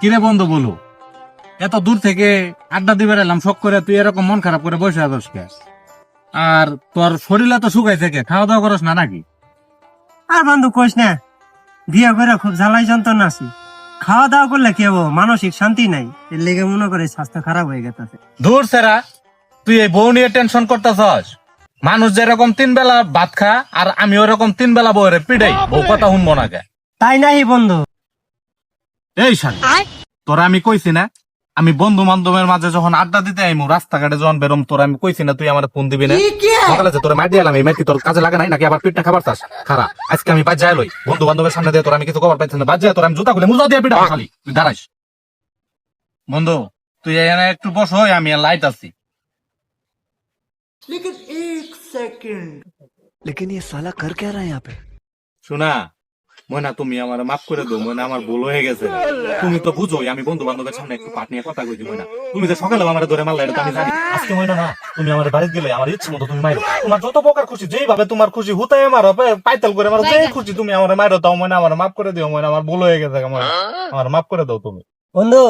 কিরে বন্ধু বলো, এত দূর থেকে আড্ডা দিবার এলাম শখ করে, তুই এরকম মন খারাপ করে বসে আছিস কে? আর তোর শরীরে তো শুকাইছে কে? খাওয়া দাওয়া করস না নাকি? আর বন্ধু কইস না, বিয়ে করে খুব জ্বালাই যন্ত্রণা আছি। খাওয়া দাওয়া করলে কি হবো, মানসিক শান্তি নাই, এর লেগে মনে করে স্বাস্থ্য খারাপ হয়ে গেছে। দূর সেরা, তুই এই বউ নিয়ে টেনশন করতেছস? মানুষ যেরকম 3 বেলা ভাত খা, আর আমি ওরকম 3 বেলা বউরে পিড়াই, বউ কথা শুনবো না কে? তাই নাই বন্ধু। এই শালি, তোরা আমি কইছি না, আমি বন্ধু বান্ধবের মাঝে যখন আড্ডা দিতে আইমু, রাস্তাঘাটে যখন বেরোম, তোরা আমি কইছি না তুই আমার ফোন দিবি না? সকালে যে তোরা মার দিয়ে এলাম, এই মাইর কি তোর কাজে লাগে নাই নাকি? আবার পিঠটা খাবার চাস? খারাপ, আজকে আমি বাদ যাই লই, বন্ধু বান্ধবের সামনে দিয়ে তোরা আমি কিছু খবর পাইছি না, বাদ যায় তোরা আমি জুতা খুলে মুজা দিয়ে পিঠা খালি, তুই দাঁড়াইস। বন্ধু তুই এখানে একটু বস, আমি লাইট আছি। लेकिन ये साला कर क्या रहा है यहाँ पे। শোনা ময়না, তুমি আমার মাফ করে দাও ময়না, আমার ভুল হয়ে গেছে। তুমি তো বুঝোই আমি বন্ধু বান্ধবের সামনে একটু পাট নিয়ে কথা কইছি ময়না। তুমি যে সকালে আমার ধরে মারলা, এটা তো আমি জানি। আজকে ময়না না, তুমি আমার বাড়িতে গেলে আমার ইচ্ছে মতো তুমি মারো, তোমার যত প্রকার খুশি, যেইভাবে তোমার খুশি হুতাই মারো, পাইতাল করে মারো, যে খুশি তুমি আমার মারো। তাও ময়না আমার মাফ করে দিও ময়না, আমার ভুল হয়ে গেছে ময়না, আমার মাফ করে দাও তুমি। বন্ধু